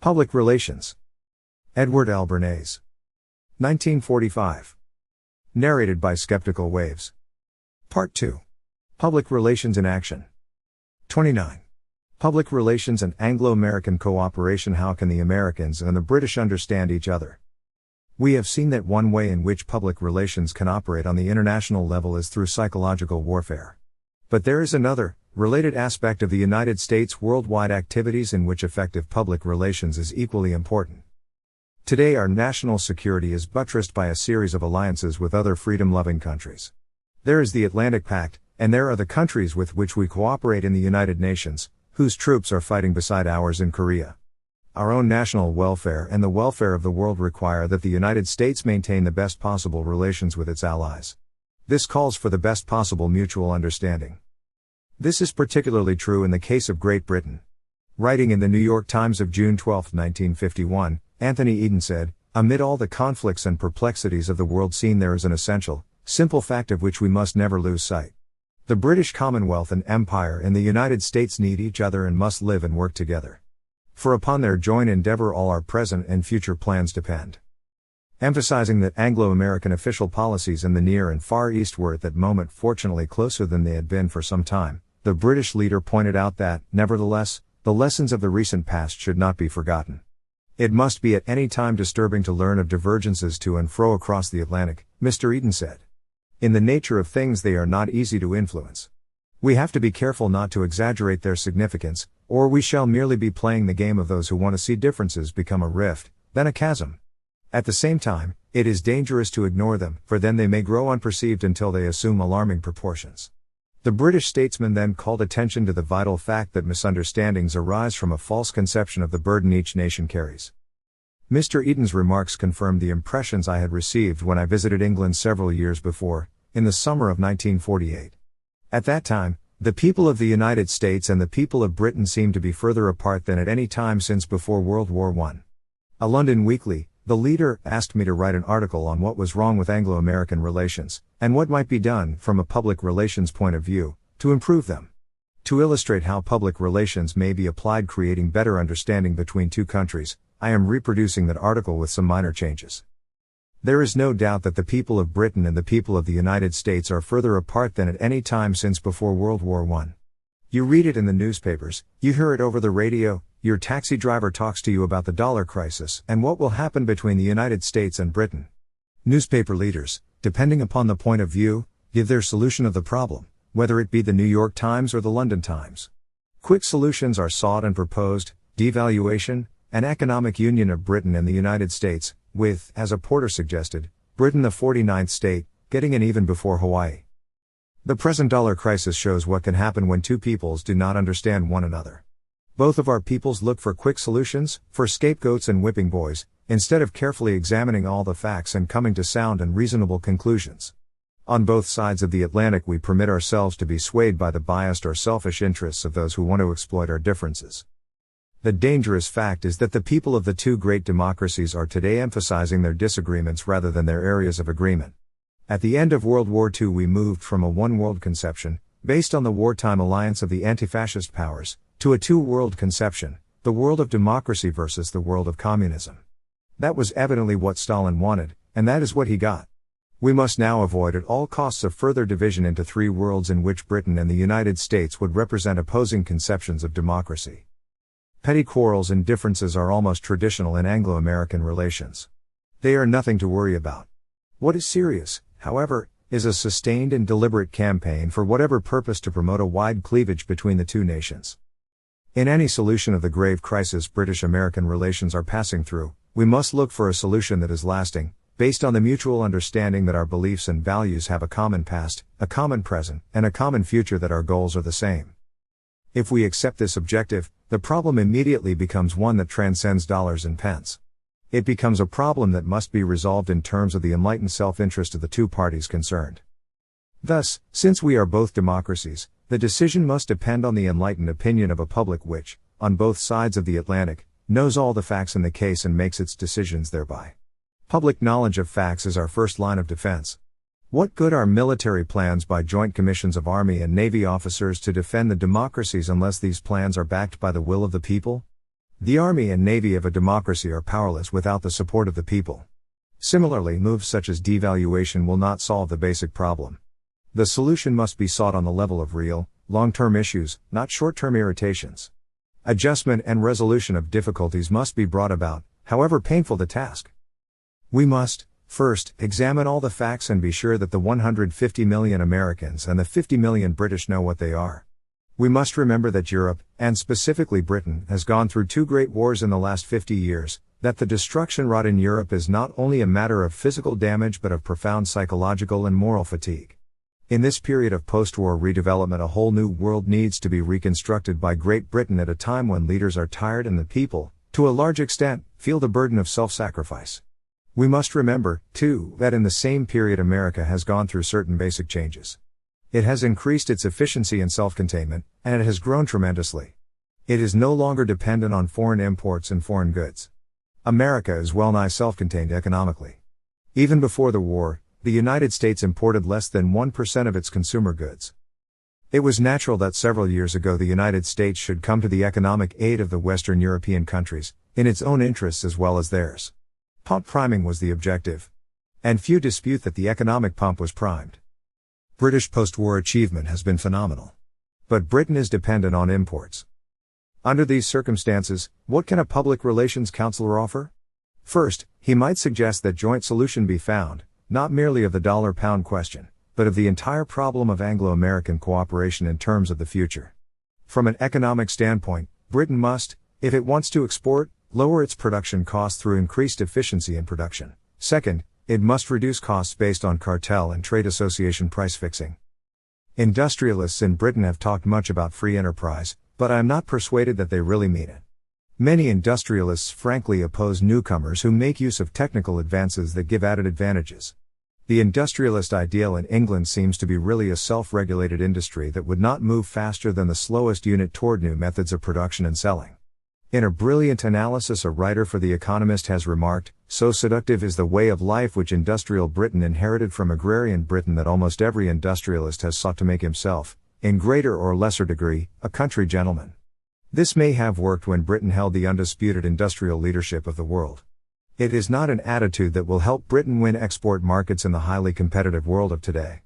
Public Relations. Edward L. Bernays. 1945. Narrated by Skeptical Waves. Part 2. Public Relations in Action. 29. Public Relations and Anglo-American Cooperation. How can the Americans and the British understand each other? We have seen that one way in which public relations can operate on the international level is through psychological warfare. But there is another, related aspect of the United States' worldwide activities in which effective public relations is equally important. Today our national security is buttressed by a series of alliances with other freedom-loving countries. There is the Atlantic Pact, and there are the countries with which we cooperate in the United Nations, whose troops are fighting beside ours in Korea. Our own national welfare and the welfare of the world require that the United States maintain the best possible relations with its allies. This calls for the best possible mutual understanding. This is particularly true in the case of Great Britain. Writing in the New York Times of June 12, 1951, Anthony Eden said, "Amid all the conflicts and perplexities of the world scene there is an essential, simple fact of which we must never lose sight. The British Commonwealth and Empire and the United States need each other and must live and work together. For upon their joint endeavor all our present and future plans depend." Emphasizing that Anglo-American official policies in the Near and Far East were at that moment fortunately closer than they had been for some time, the British leader pointed out that, nevertheless, the lessons of the recent past should not be forgotten. It must be at any time disturbing to learn of divergences to and fro across the Atlantic, Mr. Eden said. In the nature of things they are not easy to influence. We have to be careful not to exaggerate their significance, or we shall merely be playing the game of those who want to see differences become a rift, then a chasm. At the same time, it is dangerous to ignore them, for then they may grow unperceived until they assume alarming proportions. The British statesman then called attention to the vital fact that misunderstandings arise from a false conception of the burden each nation carries. Mr. Eden's remarks confirmed the impressions I had received when I visited England several years before, in the summer of 1948. At that time, the people of the United States and the people of Britain seemed to be further apart than at any time since before World War I. A London weekly, the leader, asked me to write an article on what was wrong with Anglo-American relations, and what might be done, from a public relations point of view, to improve them. To illustrate how public relations may be applied creating better understanding between two countries, I am reproducing that article with some minor changes. There is no doubt that the people of Britain and the people of the United States are further apart than at any time since before World War I. You read it in the newspapers, you hear it over the radio, your taxi driver talks to you about the dollar crisis and what will happen between the United States and Britain. Newspaper leaders, depending upon the point of view, give their solution of the problem, whether it be the New York Times or the London Times. Quick solutions are sought and proposed: devaluation, an economic union of Britain and the United States, with, as a porter suggested, Britain the 49th state, getting in even before Hawaii. The present dollar crisis shows what can happen when two peoples do not understand one another. Both of our peoples look for quick solutions, for scapegoats and whipping boys, instead of carefully examining all the facts and coming to sound and reasonable conclusions. On both sides of the Atlantic we permit ourselves to be swayed by the biased or selfish interests of those who want to exploit our differences. The dangerous fact is that the people of the two great democracies are today emphasizing their disagreements rather than their areas of agreement. At the end of World War II we moved from a one-world conception, based on the wartime alliance of the anti-fascist powers, to a two-world conception, the world of democracy versus the world of communism. That was evidently what Stalin wanted, and that is what he got. We must now avoid at all costs a further division into three worlds in which Britain and the United States would represent opposing conceptions of democracy. Petty quarrels and differences are almost traditional in Anglo-American relations. They are nothing to worry about. What is serious, however, is a sustained and deliberate campaign for whatever purpose to promote a wide cleavage between the two nations. In any solution of the grave crisis British-American relations are passing through, we must look for a solution that is lasting, based on the mutual understanding that our beliefs and values have a common past, a common present, and a common future, that our goals are the same. If we accept this objective, the problem immediately becomes one that transcends dollars and pence. It becomes a problem that must be resolved in terms of the enlightened self-interest of the two parties concerned. Thus, since we are both democracies, the decision must depend on the enlightened opinion of a public which, on both sides of the Atlantic, knows all the facts in the case and makes its decisions thereby. Public knowledge of facts is our first line of defense. What good are military plans by joint commissions of Army and Navy officers to defend the democracies unless these plans are backed by the will of the people? The army and navy of a democracy are powerless without the support of the people. Similarly, moves such as devaluation will not solve the basic problem. The solution must be sought on the level of real, long-term issues, not short-term irritations. Adjustment and resolution of difficulties must be brought about, however painful the task. We must, first, examine all the facts and be sure that the 150 million Americans and the 50 million British know what they are. We must remember that Europe, and specifically Britain, has gone through 2 great wars in the last 50 years, that the destruction wrought in Europe is not only a matter of physical damage but of profound psychological and moral fatigue. In this period of post-war redevelopment, a whole new world needs to be reconstructed by Great Britain at a time when leaders are tired and the people, to a large extent, feel the burden of self-sacrifice. We must remember, too, that in the same period America has gone through certain basic changes. It has increased its efficiency and self-containment, and it has grown tremendously. It is no longer dependent on foreign imports and foreign goods. America is well-nigh self-contained economically. Even before the war, the United States imported less than 1% of its consumer goods. It was natural that several years ago the United States should come to the economic aid of the Western European countries, in its own interests as well as theirs. Pump priming was the objective. And few dispute that the economic pump was primed. British post-war achievement has been phenomenal. But Britain is dependent on imports. Under these circumstances, what can a public relations counselor offer? First, he might suggest that joint solution be found, not merely of the dollar-pound question, but of the entire problem of Anglo-American cooperation in terms of the future. From an economic standpoint, Britain must, if it wants to export, lower its production costs through increased efficiency in production. Second, it must reduce costs based on cartel and trade association price fixing. Industrialists in Britain have talked much about free enterprise, but I am not persuaded that they really mean it. Many industrialists frankly oppose newcomers who make use of technical advances that give added advantages. The industrialist ideal in England seems to be really a self-regulated industry that would not move faster than the slowest unit toward new methods of production and selling. In a brilliant analysis a writer for The Economist has remarked, "So seductive is the way of life which industrial Britain inherited from agrarian Britain that almost every industrialist has sought to make himself, in greater or lesser degree, a country gentleman." This may have worked when Britain held the undisputed industrial leadership of the world. It is not an attitude that will help Britain win export markets in the highly competitive world of today.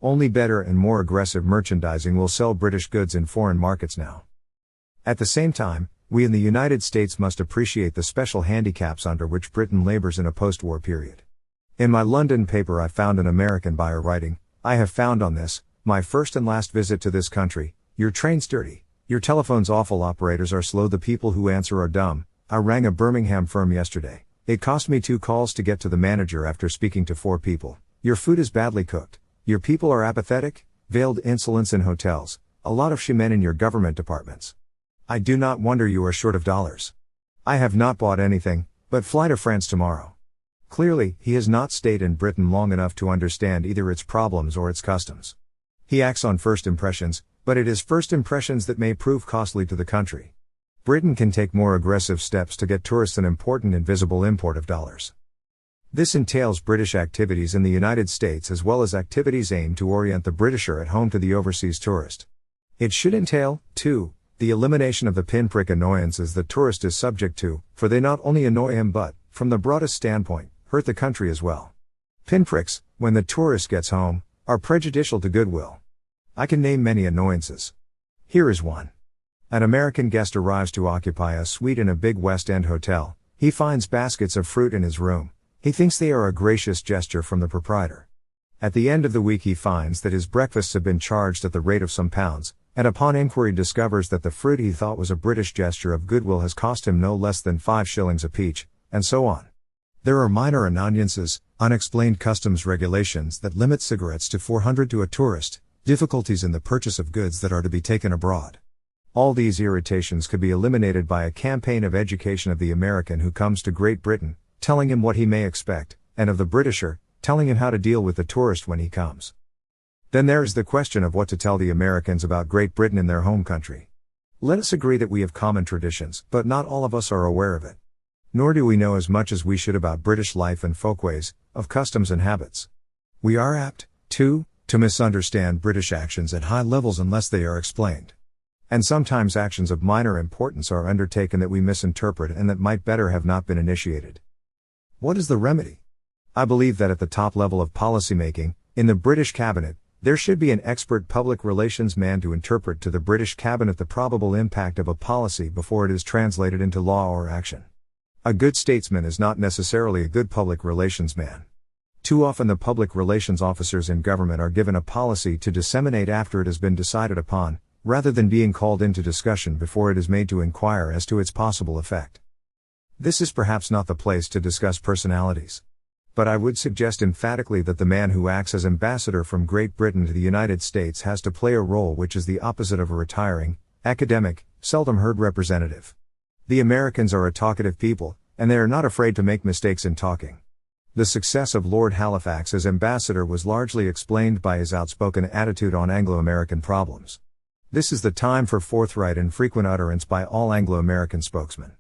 Only better and more aggressive merchandising will sell British goods in foreign markets now. At the same time, we in the United States must appreciate the special handicaps under which Britain labors in a post-war period. In my London paper I found an American buyer writing, "I have found on this, my first and last visit to this country, your train's dirty, your telephone's awful, operators are slow, the people who answer are dumb. I rang a Birmingham firm yesterday. It cost me 2 calls to get to the manager after speaking to 4 people. Your food is badly cooked. Your people are apathetic, veiled insolence in hotels, a lot of shemen in your government departments. I do not wonder you are short of dollars. I have not bought anything, but fly to France tomorrow." Clearly, he has not stayed in Britain long enough to understand either its problems or its customs. He acts on first impressions, but it is first impressions that may prove costly to the country. Britain can take more aggressive steps to get tourists an important invisible import of dollars. This entails British activities in the United States as well as activities aimed to orient the Britisher at home to the overseas tourist. It should entail, too, the elimination of the pinprick annoyances the tourist is subject to, for they not only annoy him but, from the broadest standpoint, hurt the country as well. Pinpricks, when the tourist gets home, are prejudicial to goodwill. I can name many annoyances. Here is one. An American guest arrives to occupy a suite in a big West End hotel. He finds baskets of fruit in his room. He thinks they are a gracious gesture from the proprietor. At the end of the week he finds that his breakfasts have been charged at the rate of some pounds, and upon inquiry discovers that the fruit he thought was a British gesture of goodwill has cost him no less than 5 shillings a peach, and so on. There are minor annoyances, unexplained customs regulations that limit cigarettes to 400 to a tourist, difficulties in the purchase of goods that are to be taken abroad. All these irritations could be eliminated by a campaign of education of the American who comes to Great Britain, telling him what he may expect, and of the Britisher, telling him how to deal with the tourist when he comes. Then there is the question of what to tell the Americans about Great Britain in their home country. Let us agree that we have common traditions, but not all of us are aware of it. Nor do we know as much as we should about British life and folkways, of customs and habits. We are apt, too, to misunderstand British actions at high levels unless they are explained. And sometimes actions of minor importance are undertaken that we misinterpret and that might better have not been initiated. What is the remedy? I believe that at the top level of policymaking, in the British Cabinet, there should be an expert public relations man to interpret to the British Cabinet the probable impact of a policy before it is translated into law or action. A good statesman is not necessarily a good public relations man. Too often the public relations officers in government are given a policy to disseminate after it has been decided upon, rather than being called into discussion before it is made to inquire as to its possible effect. This is perhaps not the place to discuss personalities. But I would suggest emphatically that the man who acts as ambassador from Great Britain to the United States has to play a role which is the opposite of a retiring, academic, seldom heard representative. The Americans are a talkative people, and they are not afraid to make mistakes in talking. The success of Lord Halifax as ambassador was largely explained by his outspoken attitude on Anglo-American problems. This is the time for forthright and frequent utterance by all Anglo-American spokesmen.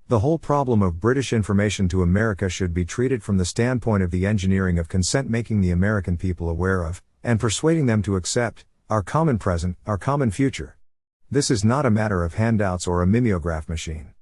The whole problem of British information to America should be treated from the standpoint of the engineering of consent, making the American people aware of, and persuading them to accept, our common present, our common future. This is not a matter of handouts or a mimeograph machine.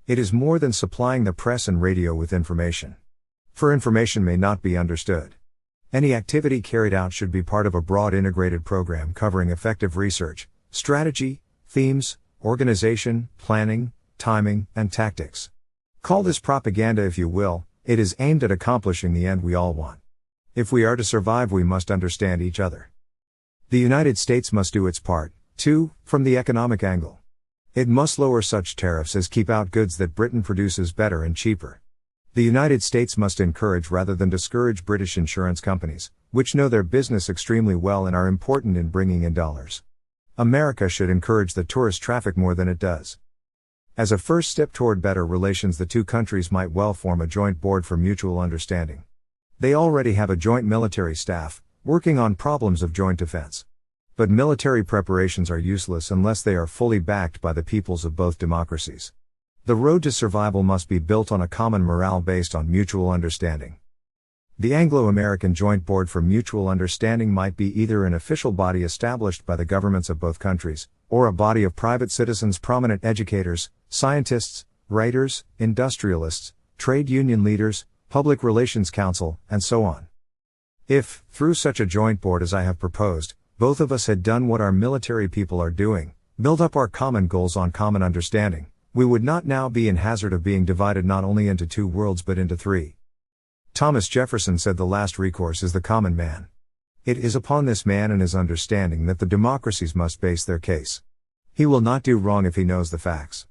It is more than supplying the press and radio with information. For information may not be understood. Any activity carried out should be part of a broad integrated program covering effective research, strategy, themes, organization, planning, timing, and tactics. Call this propaganda if you will, it is aimed at accomplishing the end we all want. If we are to survive, we must understand each other. The United States must do its part, too, from the economic angle. It must lower such tariffs as keep out goods that Britain produces better and cheaper. The United States must encourage rather than discourage British insurance companies, which know their business extremely well and are important in bringing in dollars. America should encourage the tourist traffic more than it does. As a first step toward better relations, the two countries might well form a joint board for mutual understanding. They already have a joint military staff, working on problems of joint defense. But military preparations are useless unless they are fully backed by the peoples of both democracies. The road to survival must be built on a common morale based on mutual understanding. The Anglo-American Joint Board for Mutual Understanding might be either an official body established by the governments of both countries, or a body of private citizens, prominent educators, scientists, writers, industrialists, trade union leaders, public relations council, and so on. If, through such a joint board as I have proposed, both of us had done what our military people are doing, build up our common goals on common understanding, we would not now be in hazard of being divided not only into two worlds but into three. Thomas Jefferson said the last recourse is the common man. It is upon this man and his understanding that the democracies must base their case. He will not do wrong if he knows the facts.